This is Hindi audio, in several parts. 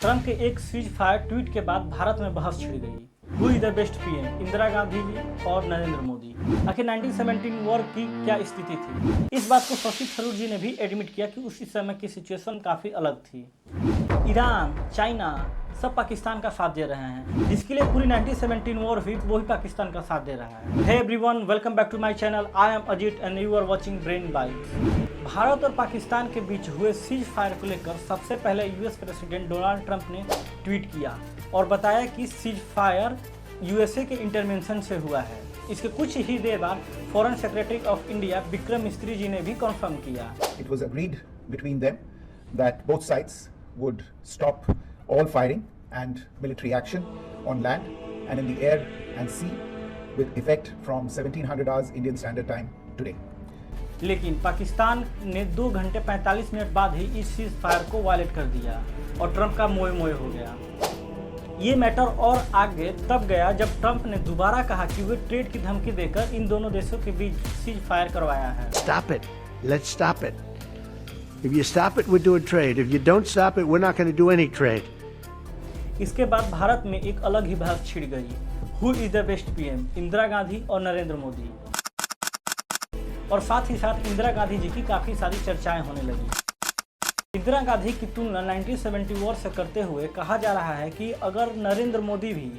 ट्रंप के एक सीज फायर ट्वीट के बाद भारत में बहस छिड़ गई। Who is the best PM, Indira Gandhi ji और नरेंद्र मोदी। आखिर 1917 वॉर की क्या स्थिति थी? इस बात को शशि थरूर जी ने भी एडमिट किया कि उस समय की सिचुएशन काफी अलग थी। ईरान, चाइना सब पाकिस्तान का साथ दे रहे हैं। जिसके लिए पूरी 1917 वॉर हुई वही पाकिस्तान का साथ दे रहा है। Hey everyone, welcome back to my channel. I am Ajit and you are watching Brain Bite. Bharat और पाकिस्तान के बीच हुए सीज फायर को लेकर सबसे पहले यूएस प्रेसिडेंट डोनाल्ड ट्रंप ने ट्वीट किया और बताया कि सीज फायर यूएसए के इंटरवेंशन से हुआ है। इसके कुछ ही देर बाद foreign secretary of India Vikram मिस्त्री जी ने भी कंफर्म किया। It was agreed between them that both sides would stop all firing and military action on land and in the air and sea with effect from 1700 hours Indian Standard Time today. लेकिन पाकिस्तान ने 2 घंटे 45 मिनट बाद ही इस सीज फायर को वायलेट कर दिया और ट्रंप का मोए मोए हो गया। ये मैटर और आगे तब गया जब ट्रंप ने दोबारा कहा कि वे ट्रेड की धमकी देकर इन दोनों देशों के बीच सीज फायर करवाया है। Stop it. Let's stop it. If you stop it, we're doing trade. If you don't stop it, we're not going to do any trade. इसके बाद भारत में एक अलग ही बहस छिड़ गई। Who is the best PM, Indira Gandhi और नरेंद्र मोदी। और साथ ही साथ इंदिरा गांधी जी की काफी सारी चर्चाएं होने लगी। इंदिरा गांधी की तुलना 1970 वॉर से करते हुए कहा जा रहा है कि अगर नरेंद्र मोदी भी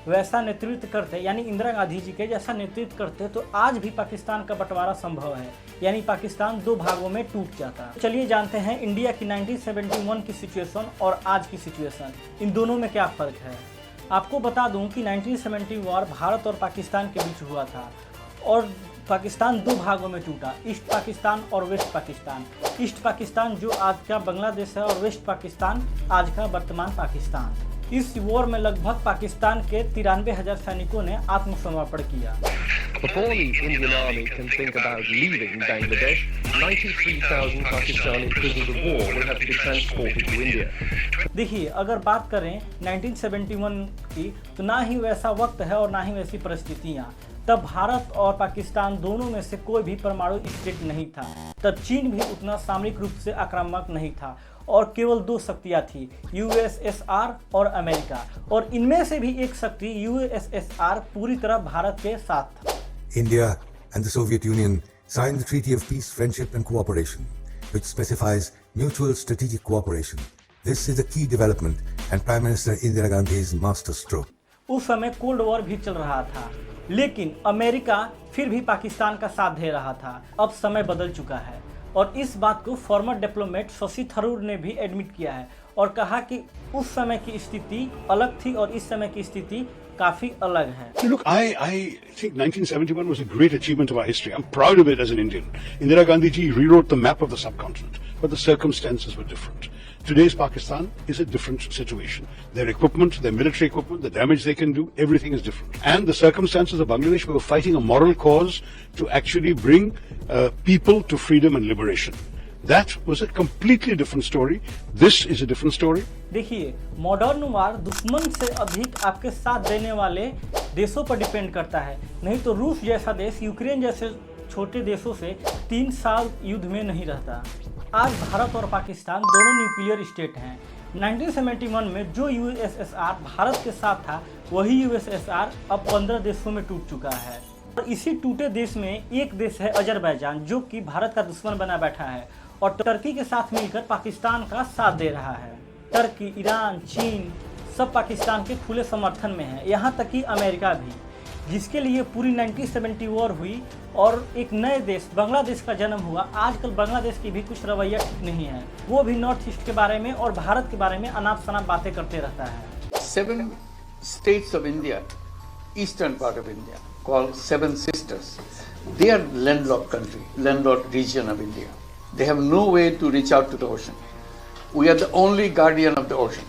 वैसा नेतृत्व करते, यानी इंदिरा गांधी जी के जैसा नेतृत्व करते, तो आज भी पाकिस्तान का बंटवारा संभव है, यानी पाकिस्तान 2 भागों में टूट जाता। चलिए जानते हैं इंडिया की 1971 की सिचुएशन और आज की सिचुएशन, इन दोनों में क्या फ़र्क है। आपको बता दूं कि 1970 वॉर भारत और पाकिस्तान के बीच हुआ था और पाकिस्तान 2 भागों में टूटा, ईस्ट पाकिस्तान और वेस्ट पाकिस्तान। ईस्ट पाकिस्तान जो आज का बांग्लादेश है और वेस्ट पाकिस्तान आज का वर्तमान पाकिस्तान। इस वॉर में लगभग पाकिस्तान के 93,000 सैनिकों ने आत्मसमर्पण किया। Before the Indian army can think about leaving Bangladesh, 93,000 Pakistani prisoners of war will have to be transported to India. देखिए, अगर बात करें 1971 की, तो ना ही वैसा वक्त है और ना ही वैसी परिस्थितियाँ। तब भारत और पाकिस्तान दोनों में से कोई भी परमाणु स्टेट नहीं था। तब चीन भी उतना सामरिक रूप से आक्रामक नहीं था और केवल 2 शक्तियाँ थी, यूएसएसआर और अमेरिका। और इनमें से भी एक शक्ति यूएसएसआर पूरी तरह भारत के साथ था। India and the Soviet Union signed the Treaty of Peace, Friendship and Cooperation, which specifies mutual strategic cooperation. This is a key development and Prime Minister Indira Gandhi's master stroke. उस समय कोल्ड वॉर भी चल रहा था, लेकिन अमेरिका फिर भी पाकिस्तान का साथ दे रहा था। अब समय बदल चुका है और इस बात को फॉर्मर डिप्लोमेट शशि थरूर ने भी एडमिट किया है और कहा कि उस समय की स्थिति अलग थी और इस समय की स्थिति काफी अलग है। Look, I think 1971 was a great achievement of our history. I'm proud of it as an Indian. Indira Gandhi ji rewrote the map of the subcontinent, but the circumstances were different. Today's Pakistan is a different situation. Their equipment, their military equipment, the damage they can do, everything is different. And the circumstances of Bangladesh, we were fighting a moral cause to actually bring people to freedom and liberation. That was a completely different story. This is a different story. देखिए, मॉडर्न वार दुश्मन से अधिक आपके साथ देने वाले देशों पर डिपेंड करता है। नहीं तो रूस जैसा देश यूक्रेन जैसे छोटे देशों से 3 साल युद्ध में नहीं रहता। आज भारत और पाकिस्तान दोनों न्यूक्लियर स्टेट हैं। 1971 में जो यूएसएसआर भारत के साथ था, वही यूएसएसआर अब 15 देशों में टूट चुका है। और इसी टूटे देश में एक देश है अजरबैजान, जो कि भारत का दुश्मन बना बैठा है और टर्की के साथ मिलकर पाकिस्तान का साथ दे रहा है। टर्की, ईरान, चीन सब पाकिस्तान के खुले समर्थन में है, यहाँ तक कि अमेरिका भी, जिसके लिए पूरी 1970 वॉर हुई और एक नए देश बांग्लादेश का जन्म हुआ। आजकल बांग्लादेश की भी कुछ रवैया ठीक नहीं है, वो भी नॉर्थ ईस्ट के बारे में और भारत के बारे में अनाप शनाप बातें करते रहता है। 7 states of India, eastern part of India, called 7 sisters. They are landlocked country, landlocked region of India. They have no way to reach out to the ocean. We are the only guardian of the ocean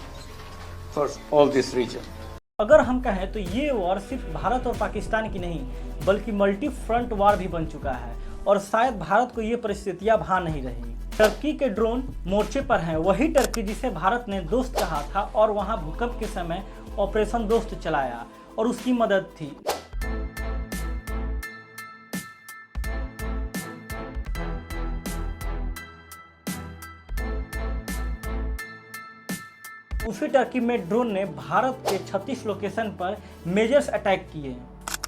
for all this region. अगर हम कहें तो ये वॉर सिर्फ भारत और पाकिस्तान की नहीं, बल्कि मल्टी फ्रंट वॉर भी बन चुका है और शायद भारत को ये परिस्थितियां भा नहीं रही। टर्की के ड्रोन मोर्चे पर हैं, वही टर्की जिसे भारत ने दोस्त कहा था और वहां भूकंप के समय ऑपरेशन दोस्त चलाया और उसकी मदद थी। उसी टर्की में ड्रोन ने भारत के 36 लोकेशन पर मेजर्स अटैक किए।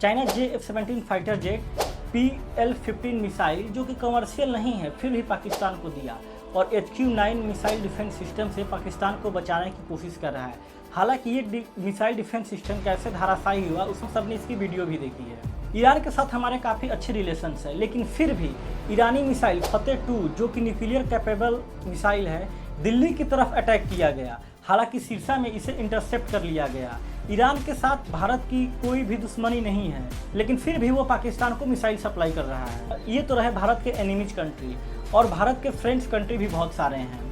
China JF-17 fighter jet PL-15 missile जो कि कमर्शियल नहीं है फिर भी पाकिस्तान को दिया और HQ-9 मिसाइल डिफेंस सिस्टम से पाकिस्तान को बचाने की कोशिश कर रहा है। हालांकि ये मिसाइल डिफेंस सिस्टम कैसे धराशायी हुआ उसमें सबने इसकी वीडियो भी देखी है। ईरान के साथ हमारे काफ़ी अच्छे रिलेशंस है, लेकिन फिर भी ईरानी मिसाइल फतेह-2 जो कि न्यूक्लियर कैपेबल मिसाइल है दिल्ली की तरफ अटैक किया गया। हालांकि सिरसा में इसे इंटरसेप्ट कर लिया गया। ईरान के साथ भारत की कोई भी दुश्मनी नहीं है, लेकिन फिर भी वो पाकिस्तान को मिसाइल सप्लाई कर रहा है। ये तो रहे भारत के एनिमीज कंट्री, और भारत के फ्रेंड्स कंट्री भी बहुत सारे हैं।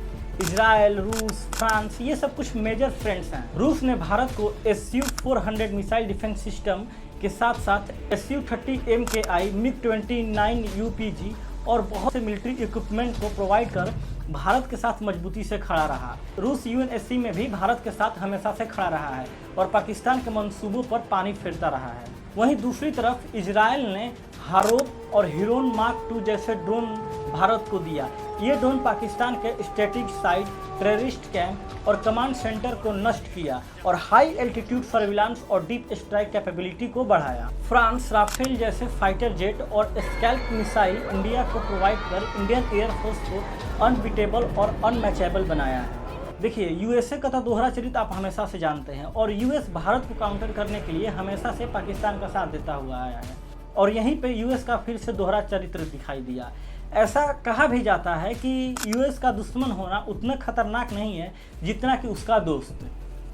इजराइल, रूस, फ्रांस, ये सब कुछ मेजर फ्रेंड्स हैं। रूस ने भारत को SU-400 मिसाइल डिफेंस सिस्टम के साथ साथ SU-30 MKI, MiG-29 UPG और बहुत से मिलिट्री इक्विपमेंट को प्रोवाइड कर भारत के साथ मजबूती से खड़ा रहा। रूस UNSC में भी भारत के साथ हमेशा से खड़ा रहा है और पाकिस्तान के मंसूबों पर पानी फेरता रहा है। वहीं दूसरी तरफ इजराइल ने हारोप और हिरोन मार्क 2 जैसे ड्रोन भारत को दिया। ये ड्रोन पाकिस्तान के स्ट्रेटेजिक साइट, टेररिस्ट कैंप और कमांड सेंटर को नष्ट किया और हाई एल्टीट्यूड सर्विलांस और डीप स्ट्राइक कैपेबिलिटी को बढ़ाया। फ्रांस राफेल जैसे फाइटर जेट और स्कैल्प मिसाइल इंडिया को प्रोवाइड कर इंडियन एयरफोर्स को अनबीटेबल और अनमैचेबल बनाया है। देखिए, यूएसए का तो दोहरा चरित्र आप हमेशा से जानते हैं और यूएस भारत को काउंटर करने के लिए हमेशा से पाकिस्तान का साथ देता हुआ आया है और यहीं पे यूएस का फिर से दोहरा चरित्र दिखाई दिया। ऐसा कहा भी जाता है कि यूएस का दुश्मन होना उतना खतरनाक नहीं है जितना कि उसका दोस्त।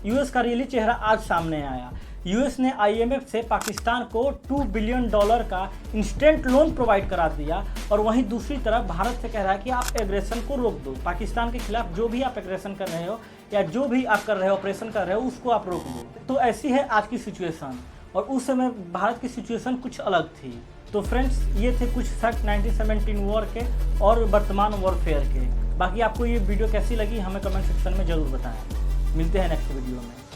यूएस का रियली चेहरा आज सामने आया। यूएस ने IMF से पाकिस्तान को $2 बिलियन का इंस्टेंट लोन प्रोवाइड करा दिया और वहीं दूसरी तरफ भारत से कह रहा है कि आप एग्रेशन को रोक दो। पाकिस्तान के खिलाफ जो भी आप एग्रेशन कर रहे हो या जो भी आप कर रहे हो, ऑपरेशन कर रहे हो, उसको आप रोक दो। तो ऐसी है आज की सिचुएशन और उस समय भारत की सिचुएशन कुछ अलग थी। तो फ्रेंड्स, ये थे कुछ फैक्ट 1917 वॉर के और वर्तमान वॉरफेयर के। बाकी आपको ये वीडियो कैसी लगी हमें कमेंट सेक्शन में ज़रूर बताएं। मिलते हैं नेक्स्ट वीडियो में।